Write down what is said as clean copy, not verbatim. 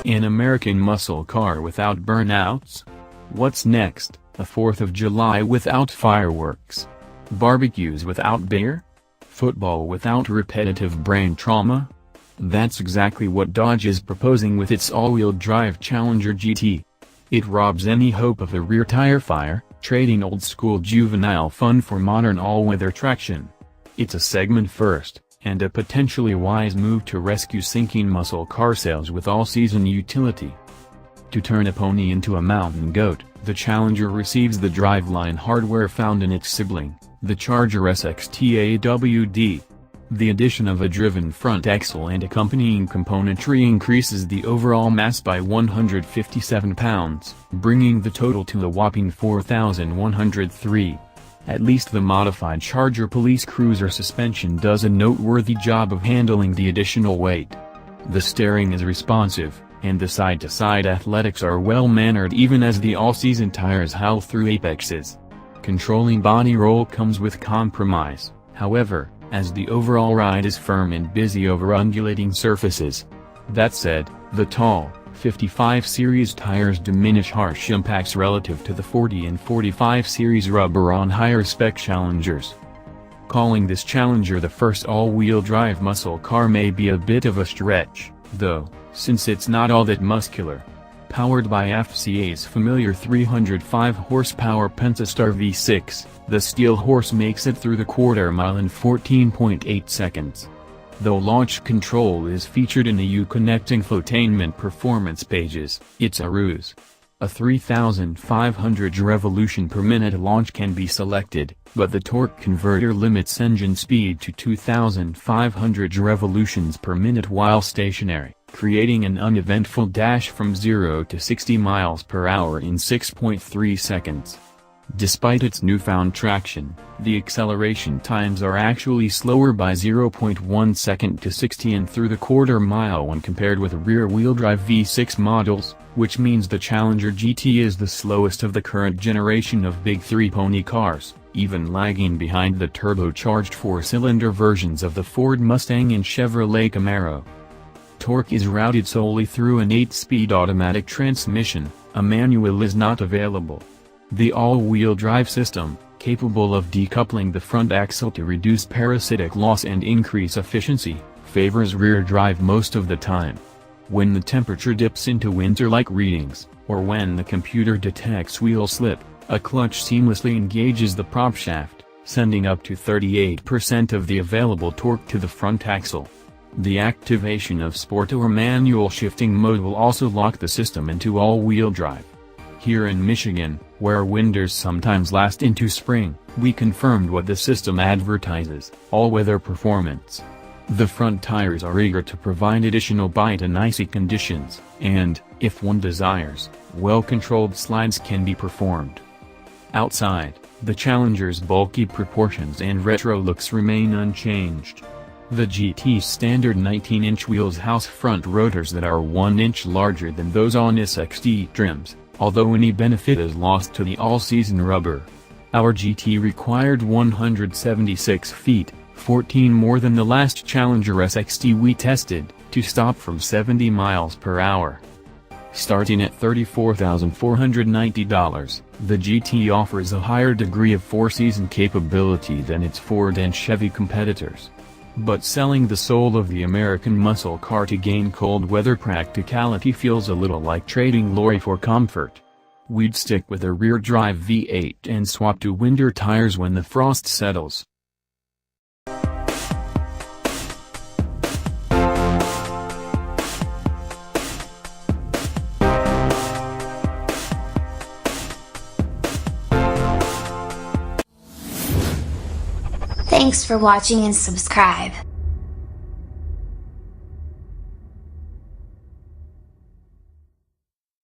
An American muscle car without burnouts? What's next? A 4th of July without fireworks? Barbecues without beer? Football without repetitive brain trauma? That's exactly what Dodge is proposing with its all-wheel drive Challenger GT. It robs any hope of a rear tire fire, trading old-school juvenile fun for modern all-weather traction. It's a segment first, and a potentially wise move to rescue sinking muscle car sales with all-season utility. To turn a pony into a mountain goat, the Challenger receives the driveline hardware found in its sibling, the Charger SXT AWD. The addition of a driven front axle and accompanying componentry increases the overall mass by 157 pounds, bringing the total to a whopping 4,103. At least the modified Charger Police Cruiser suspension does a noteworthy job of handling the additional weight. The steering is responsive, and the side-to-side athletics are well-mannered even as the all-season tires howl through apexes. Controlling body roll comes with compromise, however, as the overall ride is firm and busy over undulating surfaces. That said, the tall, 55 series tires diminish harsh impacts relative to the 40 and 45 series rubber on higher-spec Challengers. Calling this Challenger the first all-wheel drive muscle car may be a bit of a stretch, though, since it's not all that muscular. Powered by FCA's familiar 305 horsepower Pentastar V6, the Steel Horse makes it through the quarter-mile in 14.8 seconds. Though launch control is featured in the U-Connect infotainment performance pages, it's a ruse. A 3,500 revolution per minute launch can be selected, but the torque converter limits engine speed to 2,500 revolutions per minute while stationary, creating an uneventful dash from 0 to 60 miles per hour in 6.3 seconds. Despite its newfound traction, the acceleration times are actually slower by 0.1 second to 60 and through the quarter mile when compared with rear-wheel drive V6 models, which means the Challenger GT is the slowest of the current generation of big three pony cars, even lagging behind the turbocharged four-cylinder versions of the Ford Mustang and Chevrolet Camaro. Torque is routed solely through an 8-speed automatic transmission, a manual is not available. The all-wheel drive system, capable of decoupling the front axle to reduce parasitic loss and increase efficiency, favors rear drive most of the time. When the temperature dips into winter-like readings, or when the computer detects wheel slip, a clutch seamlessly engages the prop shaft, sending up to 38% of the available torque to the front axle. The activation of sport or manual shifting mode will also lock the system into all-wheel drive. Here in Michigan, where winters sometimes last into spring, we confirmed what the system advertises: all-weather performance. The front tires are eager to provide additional bite in icy conditions, and, if one desires, well-controlled slides can be performed. Outside, the Challenger's bulky proportions and retro looks remain unchanged. The GT's standard 19-inch wheels house front rotors that are 1 inch larger than those on SXT trims, although any benefit is lost to the all-season rubber. Our GT required 176 feet, 14 more than the last Challenger SXT we tested, to stop from 70 miles per hour. Starting at $34,490, the GT offers a higher degree of four-season capability than its Ford and Chevy competitors. But selling the soul of the American muscle car to gain cold weather practicality feels a little like trading glory for comfort. We'd stick with a rear-drive V8 and swap to winter tires when the frost settles. Thanks for watching and subscribe.